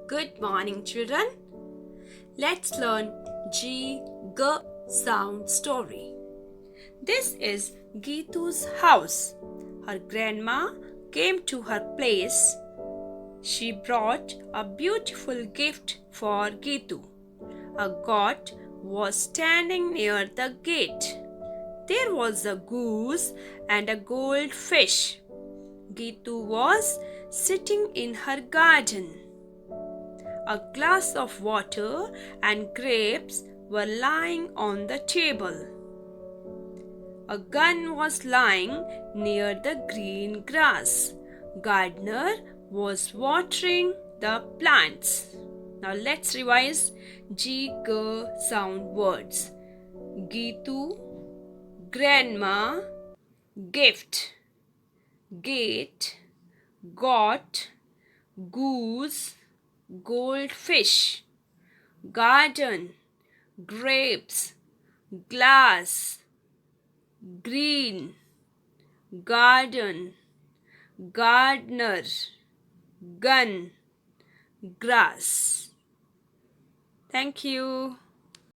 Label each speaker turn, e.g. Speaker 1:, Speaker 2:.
Speaker 1: Good morning, children. Let's learn G G sound story. This is Geetu's house. Her grandma came to her place. She brought a beautiful gift for Geetu. A goat was standing near the gate. There was a goose and a goldfish. Geetu was sitting in her garden. A glass of water and grapes were lying on the table. A gun was lying near the green grass. Gardener was watering the plants. Now let's revise G G sound words. Geetu, grandma, gift, gate, got, goose, goldfish, garden, grapes, glass, green, garden, gardener, gun, grass. Thank you.